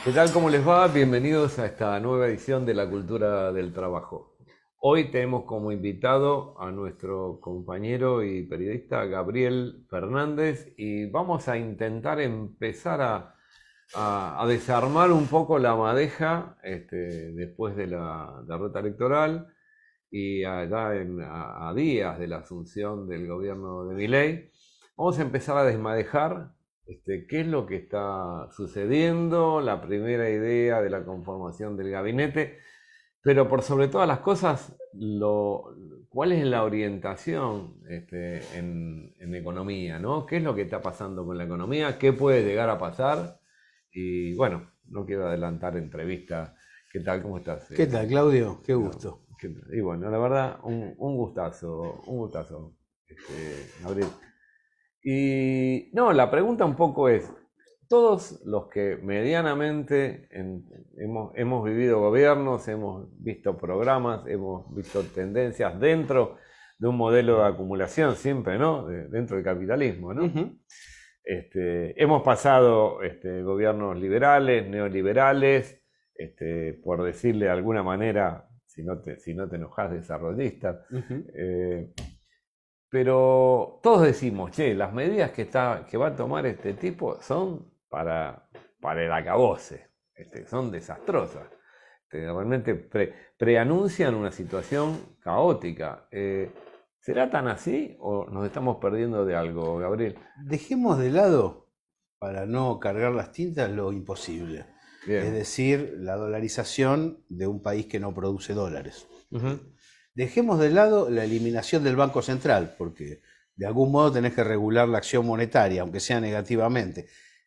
¿Qué tal? ¿Cómo les va? Bienvenidos a esta nueva edición de La Cultura del Trabajo. Hoy tenemos como invitado a nuestro compañero y periodista Gabriel Fernández y vamos a intentar empezar a desarmar un poco la madeja después de la derrota electoral y allá a días de la asunción del gobierno de Milei. Vamos a empezar a desmadejar qué es lo que está sucediendo, la primera idea de la conformación del gabinete, pero por sobre todas las cosas, ¿cuál es la orientación en economía, ¿no? ¿Qué es lo que está pasando con la economía? ¿Qué puede llegar a pasar? Y bueno, no quiero adelantar entrevista. ¿Qué tal? ¿Cómo estás? ¿Qué tal, Claudio? Qué No, gusto. y bueno, la verdad, un gustazo, Gabriel. Y no, la pregunta un poco es, todos los que medianamente hemos vivido gobiernos, hemos visto programas, hemos visto tendencias dentro de un modelo de acumulación siempre, ¿no? Dentro del capitalismo, ¿no? Ujú. Hemos pasado gobiernos liberales, neoliberales, por decirle de alguna manera, si no te enojas, desarrollistas. Ujú. eh, pero todos decimos, che, las medidas que va a tomar este tipo son para el acabose, son desastrosas. Realmente preanuncian una situación caótica. ¿Será tan así o nos estamos perdiendo de algo, Gabriel? Dejemos de lado, para no cargar las tintas, lo imposible. Es Bien. decir, la dolarización de un país que no produce dólares. Ujú. Dejemos de lado la eliminación del Banco Central, porque de algún modo tenés que regular la acción monetaria, aunque sea negativamente.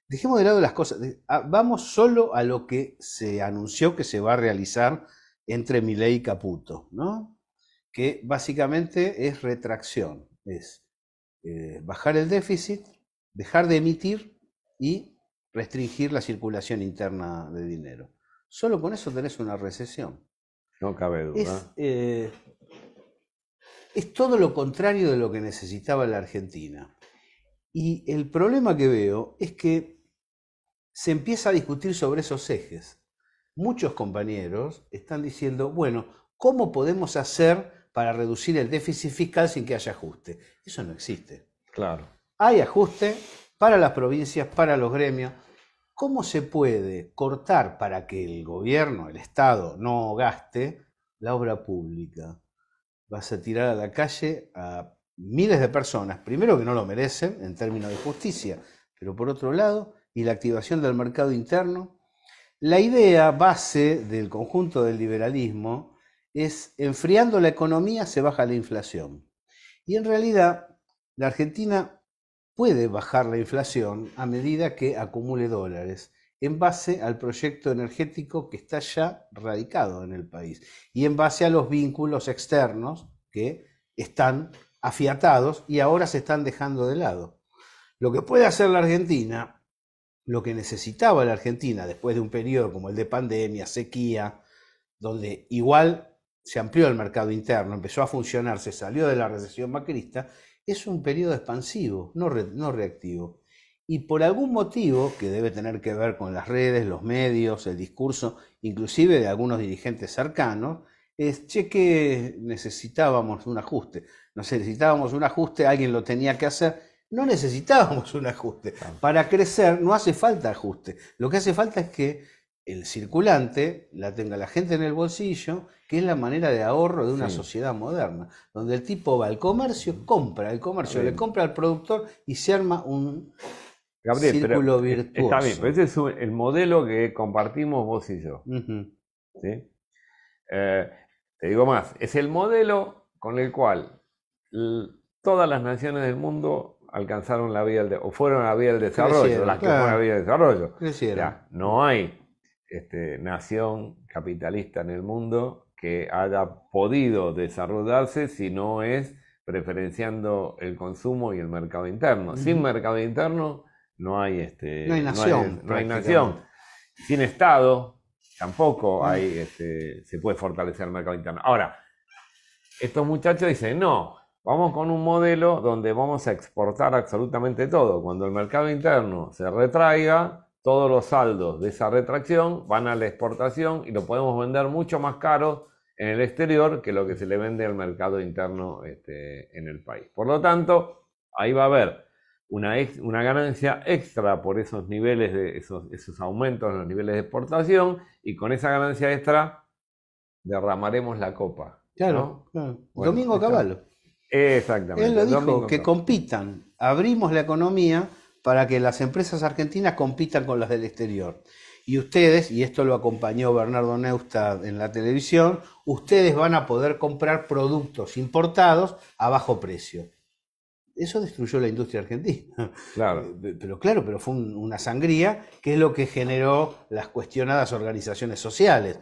Dejemos de lado las cosas. Vamos solo a lo que se anunció que se va a realizar entre Milei y Caputo, ¿no? Que básicamente es retracción, es bajar el déficit, dejar de emitir y restringir la circulación interna de dinero. Solo con eso tenés una recesión. No cabe Es, duda. eh, es todo lo contrario de lo que necesitaba la Argentina. Y el problema que veo es que se empieza a discutir sobre esos ejes. Muchos compañeros están diciendo, bueno, ¿cómo podemos hacer para reducir el déficit fiscal sin que haya ajuste? Eso no existe. Claro. Hay ajuste para las provincias, para los gremios. ¿Cómo se puede cortar para que el gobierno, el Estado, no gaste la obra pública? Vas a tirar a la calle a miles de personas, primero que no lo merecen en términos de justicia, pero por otro lado, y la activación del mercado interno. La idea base del conjunto del liberalismo es enfriando la economía se baja la inflación. Y en realidad, la Argentina puede bajar la inflación a medida que acumule dólares en base al proyecto energético que está ya radicado en el país y en base a los vínculos externos que están afiatados y ahora se están dejando de lado. Lo que puede hacer la Argentina, lo que necesitaba la Argentina después de un periodo como el de pandemia, sequía, donde igual se amplió el mercado interno, empezó a funcionar, se salió de la recesión macrista, es un periodo expansivo, no reactivo. Y por algún motivo, que debe tener que ver con las redes, los medios, el discurso, inclusive de algunos dirigentes cercanos, es, che, que necesitábamos un ajuste. Necesitábamos un ajuste, alguien lo tenía que hacer. No necesitábamos un ajuste. Claro. Para crecer no hace falta ajuste. Lo que hace falta es que el circulante la tenga la gente en el bolsillo, que es la manera de ahorro de una Sí, sociedad moderna, donde el tipo va al comercio, compra, el está comercio le bien. compra al productor y se arma un Gabriel, pero círculo está bien, pero virtuoso. ese es el modelo que compartimos vos y yo, Ujú. ¿sí? Eh, Te digo más, es el modelo con el cual todas las naciones del mundo alcanzaron la vía o fueron a la vía del desarrollo, Crecieron, las que fueron a la claro, vía del desarrollo. O crecieron. sea, no hay nación capitalista en el mundo que haya podido desarrollarse si no es preferenciando el consumo y el mercado interno. Sin Ujú. mercado interno no hay, No hay nación no hay nación. prácticamente. Sin Estado tampoco Mm. hay, se puede fortalecer el mercado interno. Ahora, estos muchachos dicen, no, vamos con un modelo donde vamos a exportar absolutamente todo. Cuando el mercado interno se retraiga, todos los saldos de esa retracción van a la exportación y lo podemos vender mucho más caro en el exterior que lo que se le vende al mercado interno en el país. Por lo tanto, ahí va a haber una ganancia extra por esos niveles, esos aumentos en los niveles de exportación, y con esa ganancia extra derramaremos la copa. Claro, ¿no? claro. Bueno, Domingo Cavallo. Exactamente. Él lo dijo, Domingo que Cavallo. compitan. Abrimos la economía para que las empresas argentinas compitan con las del exterior. Y ustedes, y esto lo acompañó Bernardo Neustadt en la televisión, ustedes van a poder comprar productos importados a bajo precio. Eso destruyó la industria argentina. Claro. Pero fue una sangría, que es lo que generó las cuestionadas organizaciones sociales.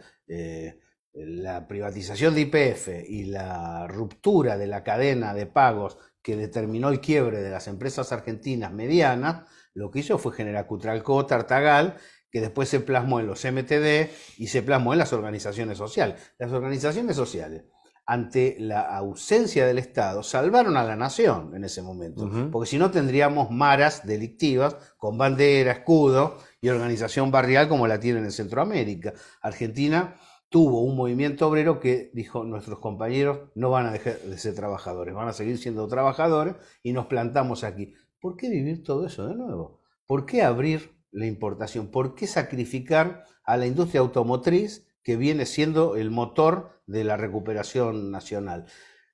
La privatización de YPF y la ruptura de la cadena de pagos que determinó el quiebre de las empresas argentinas medianas, lo que hizo fue generar Cutralcó, Tartagal, que después se plasmó en los MTD y se plasmó en las organizaciones sociales. Las organizaciones sociales, ante la ausencia del Estado, salvaron a la nación en ese momento, porque si no tendríamos maras delictivas con bandera, escudo y organización barrial como la tienen en Centroamérica. Argentina tuvo un movimiento obrero que dijo: nuestros compañeros no van a dejar de ser trabajadores, van a seguir siendo trabajadores, y nos plantamos aquí. ¿Por qué vivir todo eso de nuevo? ¿Por qué abrir la importación? ¿Por qué sacrificar a la industria automotriz, que viene siendo el motor de la recuperación nacional?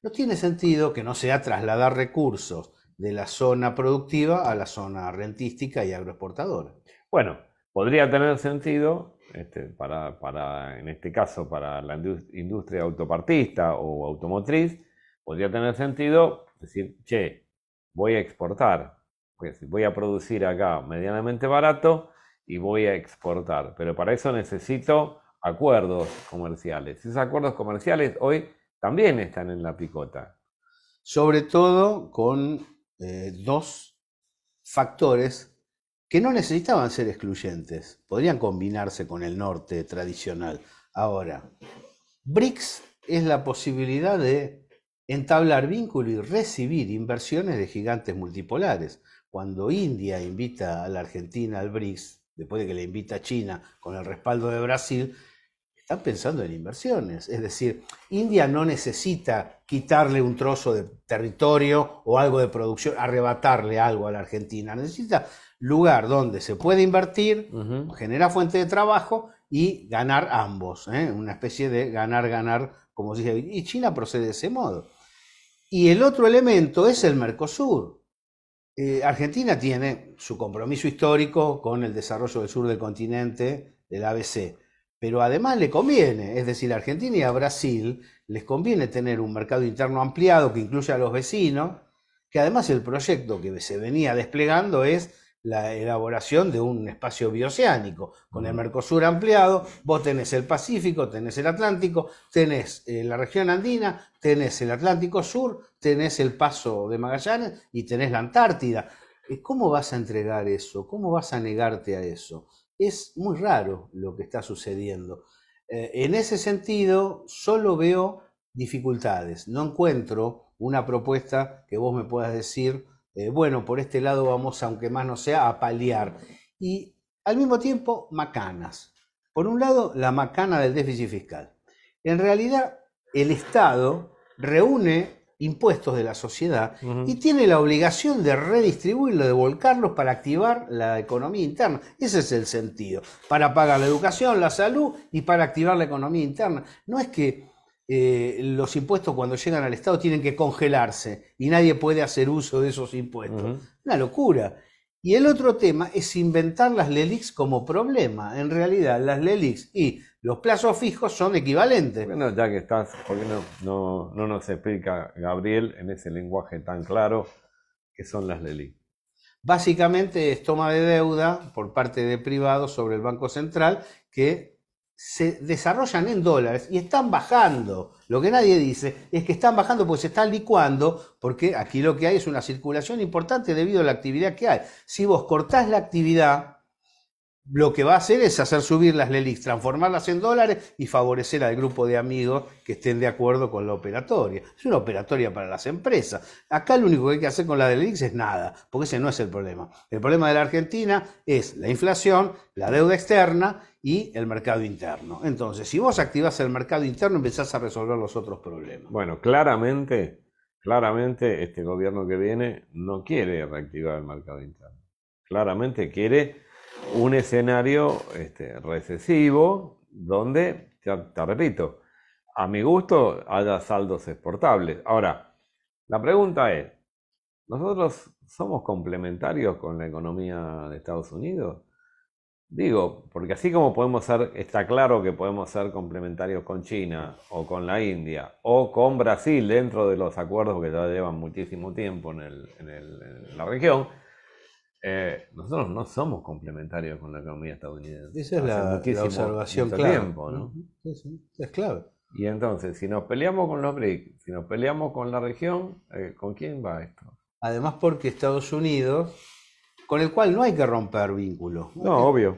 No tiene sentido que no sea trasladar recursos de la zona productiva a la zona rentística y agroexportadora. Bueno, podría tener sentido, en este caso, para la industria autopartista o automotriz, podría tener sentido decir: che, voy a exportar, pues voy a producir acá medianamente barato y voy a exportar, pero para eso necesito acuerdos comerciales. Esos acuerdos comerciales hoy también están en la picota. Sobre todo con dos factores que no necesitaban ser excluyentes, podrían combinarse con el norte tradicional. Ahora, BRICS es la posibilidad de entablar vínculo y recibir inversiones de gigantes multipolares. Cuando India invita a la Argentina al BRICS, después de que le invita a China con el respaldo de Brasil, están pensando en inversiones. Es decir, India no necesita quitarle un trozo de territorio o algo de producción, arrebatarle algo a la Argentina. Necesita lugar donde se puede invertir, generar fuente de trabajo y ganar ambos. Una especie de ganar-ganar, como se dice. Y China procede de ese modo. Y el otro elemento es el Mercosur. Argentina tiene su compromiso histórico con el desarrollo del sur del continente, del ABC. Pero además le conviene, es decir, a Argentina y a Brasil les conviene tener un mercado interno ampliado que incluya a los vecinos, que además el proyecto que se venía desplegando es la elaboración de un espacio bioceánico. Con el Mercosur ampliado, vos tenés el Pacífico, tenés el Atlántico, tenés la región andina, tenés el Atlántico Sur, tenés el Paso de Magallanes y tenés la Antártida. ¿Cómo vas a entregar eso? ¿Cómo vas a negarte a eso? Es muy raro lo que está sucediendo. En ese sentido, solo veo dificultades. No encuentro una propuesta que vos me puedas decir, bueno, por este lado vamos, aunque más no sea, a paliar. Y al mismo tiempo, macanas. Por un lado, la macana del déficit fiscal. En realidad, el Estado reúne impuestos de la sociedad y tiene la obligación de redistribuirlos, de volcarlos para activar la economía interna. Ese es el sentido, para pagar la educación, la salud y para activar la economía interna. No es que los impuestos cuando llegan al Estado tienen que congelarse y nadie puede hacer uso de esos impuestos. Una locura. Y el otro tema es inventar las LELIQs como problema. En realidad, las LELIQs y los plazos fijos son equivalentes. Bueno, ya que estás, ¿por qué no nos explica, Gabriel, en ese lenguaje tan claro, qué son las LELIQ? Básicamente es toma de deuda por parte de privados sobre el Banco Central que se desarrollan en dólares y están bajando. Lo que nadie dice es que están bajando porque se están licuando, porque aquí lo que hay es una circulación importante debido a la actividad que hay. Si vos cortás la actividad, lo que va a hacer es hacer subir las LELIQs, transformarlas en dólares y favorecer al grupo de amigos que estén de acuerdo con la operatoria. Es una operatoria para las empresas. Acá lo único que hay que hacer con la LELIQs es nada, porque ese no es el problema. El problema de la Argentina es la inflación, la deuda externa y el mercado interno. Entonces, si vos activás el mercado interno, empezás a resolver los otros problemas. Bueno, claramente este gobierno que viene no quiere reactivar el mercado interno. Claramente quiere un escenario recesivo donde, te repito, a mi gusto haya saldos exportables. Ahora, la pregunta es, ¿nosotros somos complementarios con la economía de Estados Unidos? Digo, porque así como podemos ser, está claro que podemos ser complementarios con China o con la India o con Brasil dentro de los acuerdos que ya llevan muchísimo tiempo en la región, nosotros no somos complementarios con la economía estadounidense. Esa es la observación mucho clave. tiempo, ¿no? Sí, sí, es clave. Y entonces, si nos peleamos con los BRICS, si nos peleamos con la región, ¿con quién va esto? Además porque Estados Unidos, con el cual no hay que romper vínculos, No, obvio.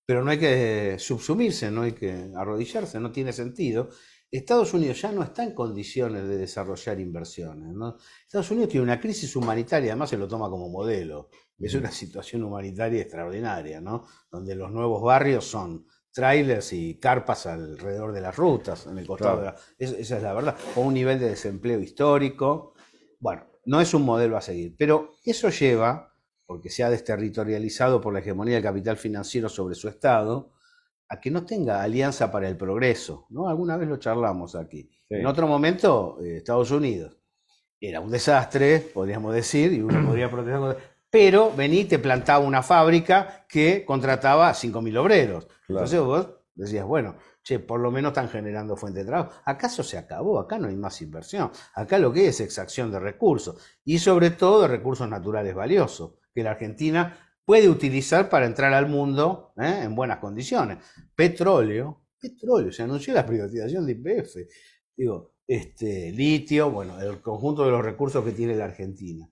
pero no hay que subsumirse, no hay que arrodillarse, no tiene sentido. Estados Unidos ya no está en condiciones de desarrollar inversiones, ¿no? Estados Unidos tiene una crisis humanitaria, además se lo toma como modelo. Es una situación humanitaria extraordinaria, ¿no? Donde los nuevos barrios son trailers y carpas alrededor de las rutas, en el costado Claro. esa es la verdad. Con un nivel de desempleo histórico. Bueno, no es un modelo a seguir, pero eso lleva, porque se ha desterritorializado por la hegemonía del capital financiero sobre su Estado, a que no tenga alianza para el progreso, ¿no? Alguna vez lo charlamos aquí. Sí. En otro momento, Estados Unidos era un desastre, podríamos decir, y uno podría protestar, pero vení y te plantaba una fábrica que contrataba a 5.000 obreros. Claro. Entonces vos decías, bueno, che, por lo menos están generando fuente de trabajo. ¿Acaso se acabó? Acá no hay más inversión. Acá lo que es extracción de recursos, y sobre todo de recursos naturales valiosos, que la Argentina puede utilizar para entrar al mundo en buenas condiciones. Petróleo, se anunció la privatización de YPF. Digo, litio, bueno, el conjunto de los recursos que tiene la Argentina.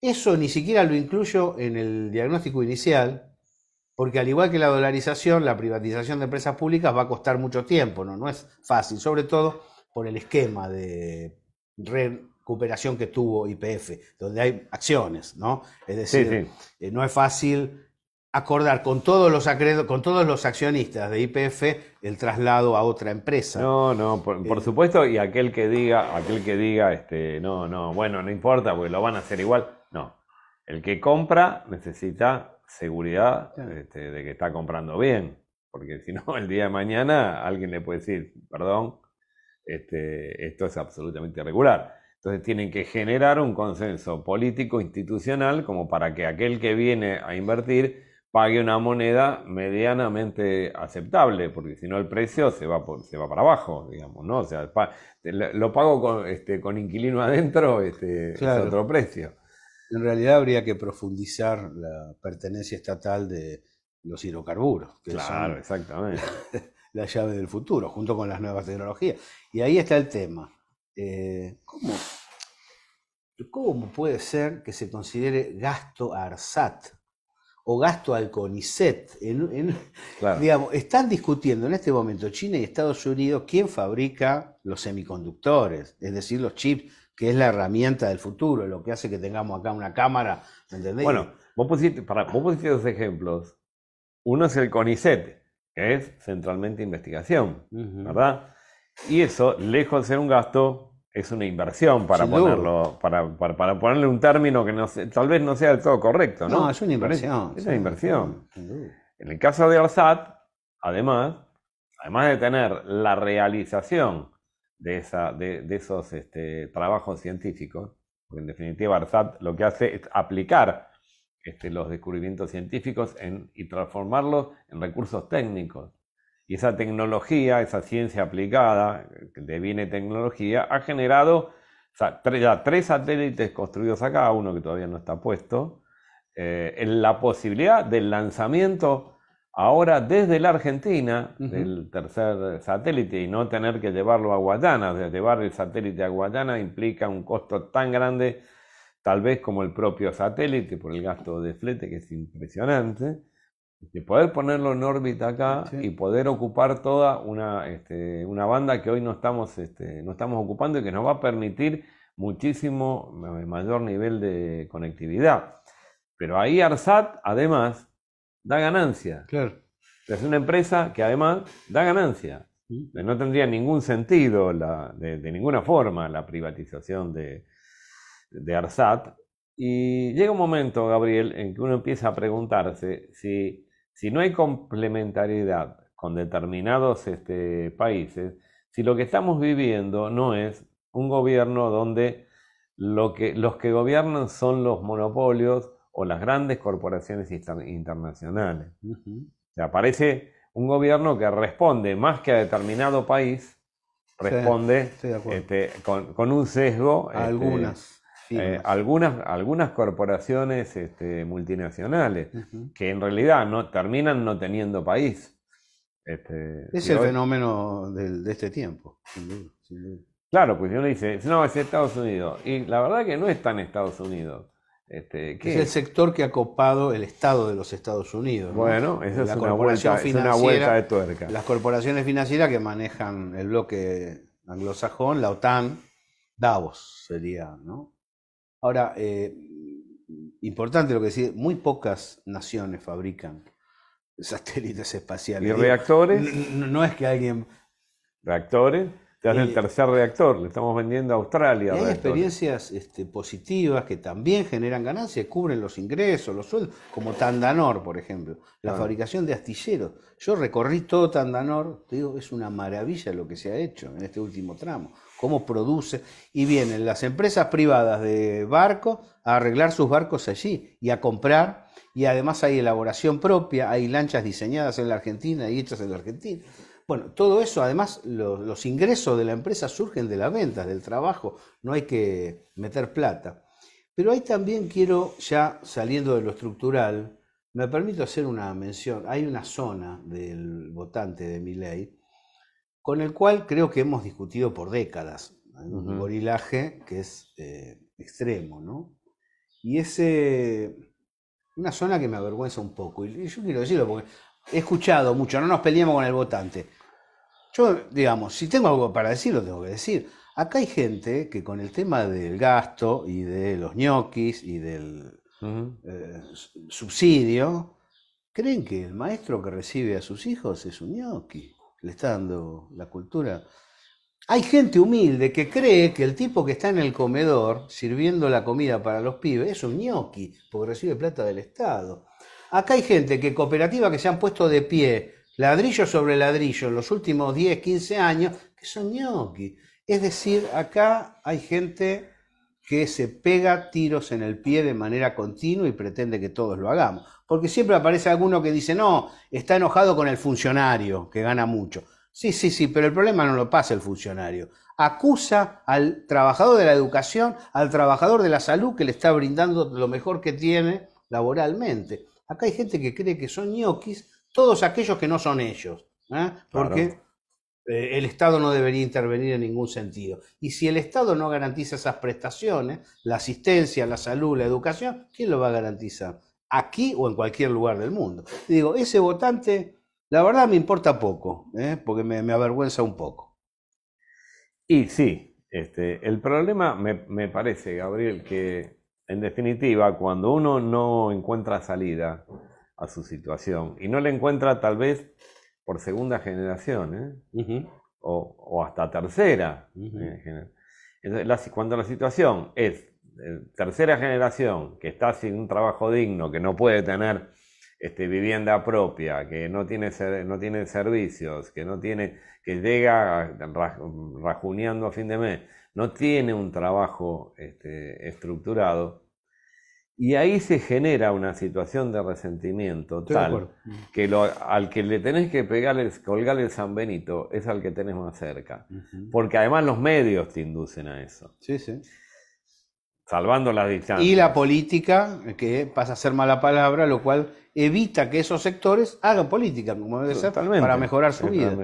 Eso ni siquiera lo incluyo en el diagnóstico inicial, porque al igual que la dolarización, la privatización de empresas públicas va a costar mucho tiempo, no es fácil, sobre todo por el esquema de recuperación que tuvo YPF, donde hay acciones, ¿no? Es decir, sí. No es fácil acordar con todos los accionistas de YPF el traslado a otra empresa. No, por supuesto, y aquel que diga, no, bueno, no importa, porque lo van a hacer igual. No, el que compra necesita seguridad de que está comprando bien, porque si no, el día de mañana alguien le puede decir, perdón, esto es absolutamente irregular. Entonces tienen que generar un consenso político, institucional, como para que aquel que viene a invertir pague una moneda medianamente aceptable, porque si no el precio se va para abajo, digamos, ¿no? O sea, lo pago con inquilino adentro, claro. Es otro precio. En realidad habría que profundizar la pertenencia estatal de los hidrocarburos, que claro, son exactamente. la llave del futuro, junto con las nuevas tecnologías. Y ahí está el tema. ¿Cómo puede ser que se considere gasto a ARSAT o gasto al CONICET? Claro. Digamos, están discutiendo en este momento China y Estados Unidos quién fabrica los semiconductores, es decir, los chips, que es la herramienta del futuro, lo que hace que tengamos acá una cámara, ¿entendés? Bueno, vos pusiste dos ejemplos. Uno es el CONICET, que es Centralmente Investigación, ¿verdad? Y eso, lejos de ser un gasto, es una inversión para ponerlo, para ponerle un término que tal vez no sea del todo correcto, ¿no? No, es una inversión. Es una inversión. En el caso de ARSAT, además de tener la realización de esos trabajos científicos, porque en definitiva ARSAT lo que hace es aplicar los descubrimientos científicos y transformarlos en recursos técnicos. Y esa tecnología, esa ciencia aplicada, que deviene tecnología, ha generado ya 3 satélites construidos acá, uno que todavía no está puesto, en la posibilidad del lanzamiento ahora desde la Argentina del tercer satélite y no tener que llevarlo a Guayana. O sea, llevar el satélite a Guayana implica un costo tan grande, tal vez como el propio satélite, por el gasto de flete, que es impresionante. De poder ponerlo en órbita acá Sí. y poder ocupar toda una banda que hoy no estamos ocupando y que nos va a permitir muchísimo mayor nivel de conectividad. Pero ahí ARSAT además da ganancia. Claro. Es una empresa que además da ganancia. No tendría ningún sentido de ninguna forma la privatización de ARSAT. Y llega un momento, Gabriel, en que uno empieza a preguntarse si no hay complementariedad con determinados países, si lo que estamos viviendo no es un gobierno donde los que gobiernan son los monopolios o las grandes corporaciones internacionales. O sea, parece un gobierno que responde más que a determinado país, responde Sí, estoy de acuerdo. con un sesgo A algunas firmas. algunas corporaciones multinacionales que en realidad terminan no teniendo país. Es Si el hoy- fenómeno de este tiempo, sin duda, sin duda. claro, pues uno dice, no, es Estados Unidos. Y la verdad que no es tan Estados Unidos. ¿Qué Es el sector que ha copado el Estado de los Estados Unidos, ¿no? Bueno, eso La es una corporación vuelta, es una vuelta de tuerca. las corporaciones financieras que manejan el bloque anglosajón, la OTAN, Davos sería, ¿no? Ahora, importante lo que decís, muy pocas naciones fabrican satélites espaciales. ¿Y Digo, reactores? no es que alguien... Reactores, te hace el Y- tercer reactor, le estamos vendiendo a Australia Y hay reactores. experiencias positivas que también generan ganancias, cubren los ingresos, los sueldos, como Tandanor, por ejemplo, la fabricación de astilleros. Yo recorrí todo Tandanor, te digo, es una maravilla lo que se ha hecho en este último tramo, cómo produce, y vienen las empresas privadas de barcos a arreglar sus barcos allí y a comprar, y además hay elaboración propia, hay lanchas diseñadas en la Argentina y hechas en la Argentina. Bueno, todo eso, además, los ingresos de la empresa surgen de las ventas, del trabajo, no hay que meter plata. Pero ahí también quiero, ya saliendo de lo estructural, me permito hacer una mención. Hay una zona del votante de Milei con el cual creo que hemos discutido por décadas. Hay un gorilaje que es extremo, ¿no? Y es una zona que me avergüenza un poco. Y yo quiero decirlo porque he escuchado mucho, no nos peleemos con el votante. Yo, digamos, si tengo algo para decir, lo tengo que decir. Acá hay gente que con el tema del gasto y de los ñoquis y del subsidio, creen que el maestro que recibe a sus hijos es un ñoqui, le está dando la cultura. Hay gente humilde que cree que el tipo que está en el comedor sirviendo la comida para los pibes es un ñoqui, porque recibe plata del Estado. Acá hay gente que cooperativas que se han puesto de pie, ladrillo sobre ladrillo, en los últimos 10, 15 años, que son ñoqui. Es decir, acá hay gente que se pega tiros en el pie de manera continua y pretende que todos lo hagamos. Porque siempre aparece alguno que dice, no, está enojado con el funcionario, que gana mucho. Sí, pero el problema no lo pasa el funcionario. Acusa al trabajador de la educación, al trabajador de la salud que le está brindando lo mejor que tiene laboralmente. Acá hay gente que cree que son ñoquis todos aquellos que no son ellos, porque el Estado no debería intervenir en ningún sentido. Y si el Estado no garantiza esas prestaciones, la asistencia, la salud, la educación, ¿quién lo va a garantizar? Aquí o en cualquier lugar del mundo. Y digo, ese votante, la verdad me importa poco, porque me avergüenza un poco. Y sí, el problema me parece, Gabriel, que en definitiva, cuando uno no encuentra salida a su situación, y no la encuentra tal vez por segunda generación, o hasta tercera. Entonces, cuando la situación es tercera generación, que está sin un trabajo digno, que no puede tener vivienda propia, que no tiene servicios, que llega rajuneando a fin de mes, no tiene un trabajo estructurado, y ahí se genera una situación de resentimiento tal que al que le tenés que colgar el San Benito es al que tenés más cerca, porque además los medios te inducen a eso. Sí. Salvando las distancias. Y la política, que pasa a ser mala palabra, lo cual evita que esos sectores hagan política, como debe ser, para mejorar su vida.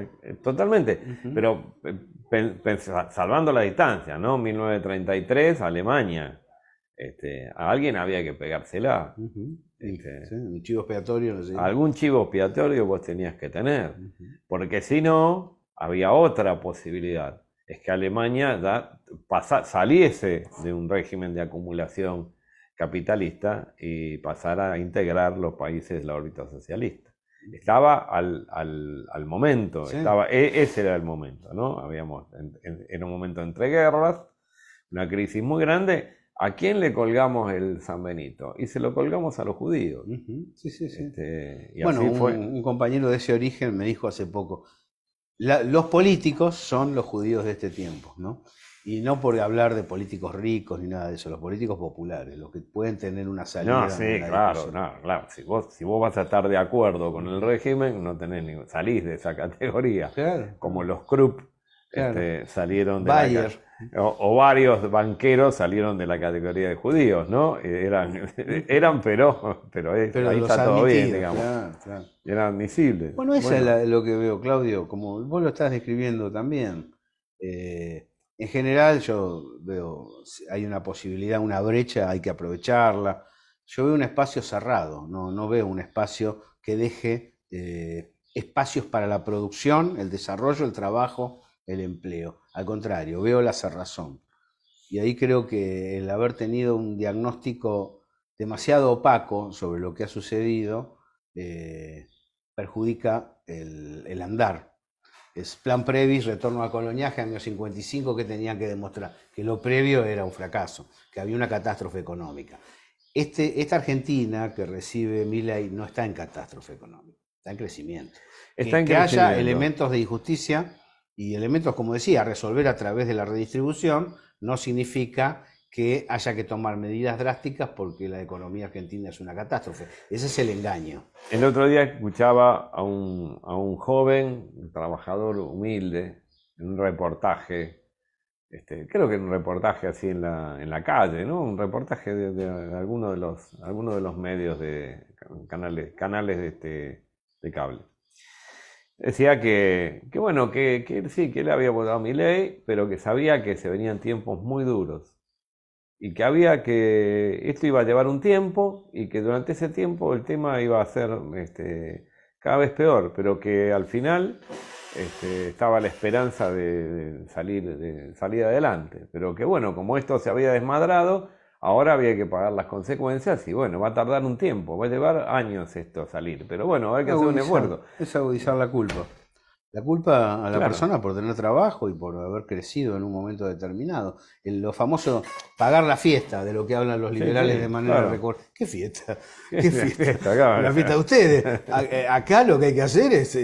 Totalmente. Pero salvando la distancia, ¿no? 1933, Alemania. A alguien había que pegársela. Sí, un chivo expiatorio, no sé. Algún chivo expiatorio vos tenías que tener, porque si no, había otra posibilidad, es que Alemania saliese de un régimen de acumulación capitalista y pasara a integrar los países de la órbita socialista. Estaba al momento, Sí. Ese era el momento, ¿no? Era un momento entre guerras, una crisis muy grande. ¿A quién le colgamos el San Benito? Y se lo colgamos a los judíos. Sí, sí, sí. Y bueno, así fue. Un compañero de ese origen me dijo hace poco, los políticos son los judíos de este tiempo, ¿no? Y no por hablar de políticos ricos ni nada de eso, los políticos populares, los que pueden tener una salida. No, sí, claro, claro. Si vos vas a estar de acuerdo con el régimen, no tenés salís de esa categoría. Claro. Como los Krupp Claro. salieron de Bayer. o varios banqueros salieron de la categoría de judíos, ¿no? Eran pero ahí está todo bien, digamos. Claro. Eran admisibles. Bueno, eso es lo que veo, Claudio, como vos lo estás describiendo también. En general yo veo, hay una posibilidad, una brecha, hay que aprovecharla. Yo veo un espacio cerrado, no veo un espacio que deje espacios para la producción, el desarrollo, el trabajo, el empleo. Al contrario, veo la cerrazón. Y ahí creo que el haber tenido un diagnóstico demasiado opaco sobre lo que ha sucedido perjudica el andar. Es plan previs, retorno al coloniaje, año 55, que tenían que demostrar que lo previo era un fracaso, que había una catástrofe económica. Esta Argentina que recibe Milei no está en catástrofe económica, está en crecimiento. Que haya elementos de injusticia y elementos, como decía, a resolver a través de la redistribución, no significa que haya que tomar medidas drásticas porque la economía argentina es una catástrofe. Ese es el engaño. El otro día escuchaba a un joven, un trabajador humilde, en un reportaje, creo que en un reportaje así en la calle, ¿no? Un reportaje de alguno de los medios de canales de cable. Decía que bueno, que sí, que él había votado a Milei, pero que sabía que se venían tiempos muy duros y que esto iba a llevar un tiempo y que durante ese tiempo el tema iba a ser cada vez peor, pero que al final estaba la esperanza de salir adelante, pero que bueno, como esto se había desmadrado, ahora había que pagar las consecuencias y bueno, va a tardar un tiempo, va a llevar años esto a salir, pero bueno, hay que hacer un esfuerzo. Es agudizar la culpa. La culpa a la persona por tener trabajo y por haber crecido en un momento determinado. Lo famoso pagar la fiesta, de lo que hablan los liberales de manera recurrente. ¿Qué fiesta? ¿Qué fiesta? La fiesta de ustedes. Acá lo que hay que hacer es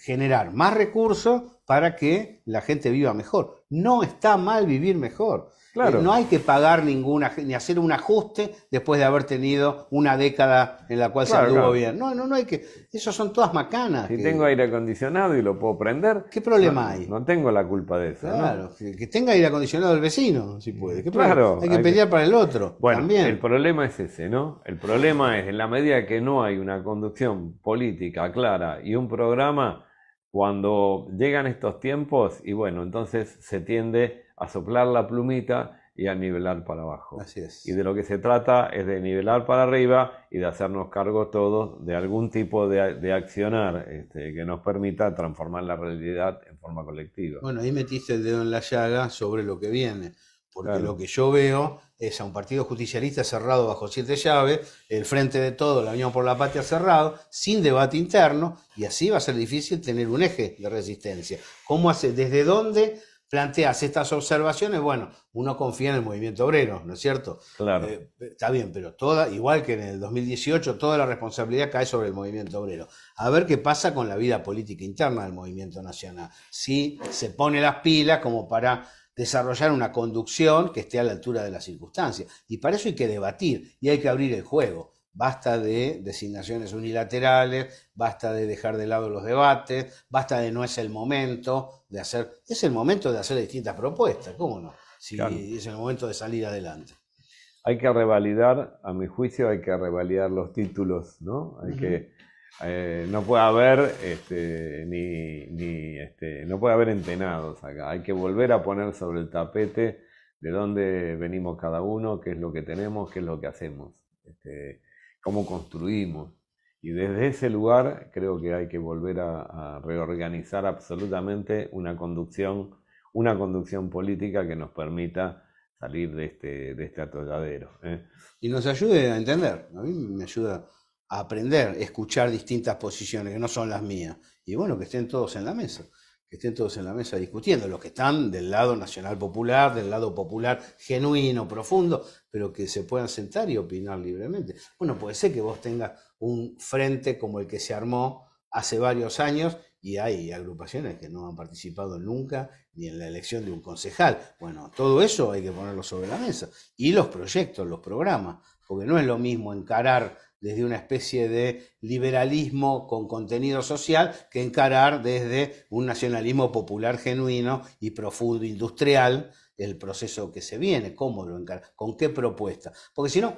generar más recursos para que la gente viva mejor. No está mal vivir mejor. Claro. No hay que pagar ni hacer un ajuste después de haber tenido una década en la cual se anduvo bien. No hay que. Eso son todas macanas. Si tengo aire acondicionado y lo puedo prender. ¿Qué problema hay? No tengo la culpa de eso. Claro, ¿no? Que tenga aire acondicionado el vecino, si puede. ¿Qué claro. Hay que pelear para el otro. Bueno, también. El problema es ese, ¿no? El problema es en la medida que no hay una conducción política clara y un programa, cuando llegan estos tiempos, y bueno, entonces se tiende a soplar la plumita y a nivelar para abajo. Así es. Y de lo que se trata es de nivelar para arriba y de hacernos cargo todos de algún tipo de accionar que nos permita transformar la realidad en forma colectiva. Bueno, ahí metiste el dedo en la llaga sobre lo que viene, porque lo que yo veo es a un partido justicialista cerrado bajo 7 llaves, el Frente de Todos, la Unión por la Patria cerrado, sin debate interno, y así va a ser difícil tener un eje de resistencia. ¿Cómo hace? ¿Desde dónde planteas estas observaciones? Bueno, uno confía en el movimiento obrero, ¿no es cierto? Claro. Está bien, pero igual que en el 2018, toda la responsabilidad cae sobre el movimiento obrero. A ver qué pasa con la vida política interna del movimiento nacional. Si se pone las pilas como para desarrollar una conducción que esté a la altura de las circunstancias. Y para eso hay que debatir y hay que abrir el juego. Basta de designaciones unilaterales, basta de dejar de lado los debates, basta de no es el momento de hacer, es el momento de hacer distintas propuestas, ¿cómo no? Si claro. Es el momento de salir adelante. Hay que revalidar, a mi juicio, hay que revalidar los títulos, ¿no? Hay que, no puede haber no puede haber entenados acá. Hay que volver a poner sobre el tapete de dónde venimos cada uno, qué es lo que tenemos, qué es lo que hacemos. cómo construimos. Y desde ese lugar creo que hay que volver a reorganizar absolutamente una conducción política que nos permita salir de este atolladero. Y nos ayude a entender. A mí me ayuda a aprender, escuchar distintas posiciones que no son las mías. Y bueno, que estén todos en la mesa. Que estén todos en la mesa discutiendo, los que están del lado nacional popular, del lado popular genuino, profundo, pero que se puedan sentar y opinar libremente. Bueno, puede ser que vos tengas un frente como el que se armó hace varios años y hay agrupaciones que no han participado nunca ni en la elección de un concejal. Bueno, todo eso hay que ponerlo sobre la mesa. Y los proyectos, los programas, porque no es lo mismo encarar desde una especie de liberalismo con contenido social que encarar desde un nacionalismo popular genuino y profundo industrial el proceso que se viene. ¿Cómo lo encaras? ¿Con qué propuesta? Porque si no,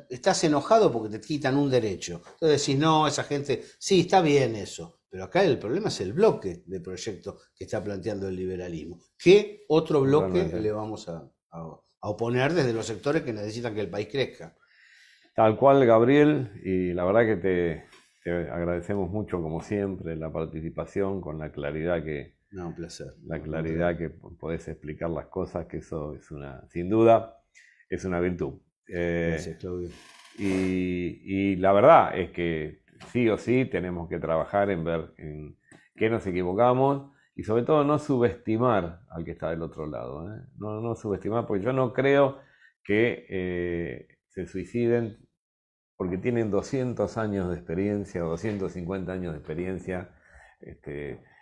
estás enojado porque te quitan un derecho. Entonces decís, no, esa gente, sí, está bien eso. Pero acá el problema es el bloque de proyectos que está planteando el liberalismo. ¿Qué otro bloque Realmente. le vamos a oponer desde los sectores que necesitan que el país crezca? Tal cual, Gabriel, y la verdad que te agradecemos mucho, como siempre, la participación con la claridad No, un placer. que podés explicar las cosas, que eso es sin duda, es una virtud. Gracias, Claudio. Y la verdad es que sí o sí tenemos que trabajar en ver en qué nos equivocamos y sobre todo no subestimar al que está del otro lado. No subestimar, porque yo no creo que se suiciden porque tienen 200 años de experiencia, 250 años de experiencia.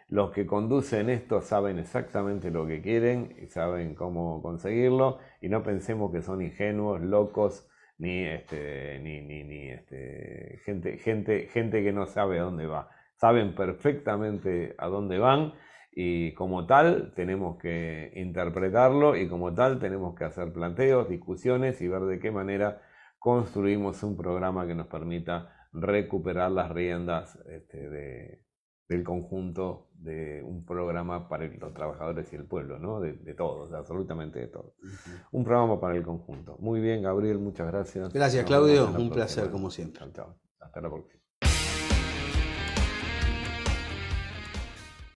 Los que conducen esto saben exactamente lo que quieren y saben cómo conseguirlo, y no pensemos que son ingenuos, locos, ni gente que no sabe a dónde va. Saben perfectamente a dónde van y como tal tenemos que interpretarlo y como tal tenemos que hacer planteos, discusiones y ver de qué manera construimos un programa que nos permita recuperar las riendas del conjunto de un programa para los trabajadores y el pueblo, ¿no? De todos, absolutamente de todos. Un programa para el conjunto. Muy bien, Gabriel, muchas gracias. Gracias, Claudio. Un placer, como siempre. Chao, chao. Hasta la próxima.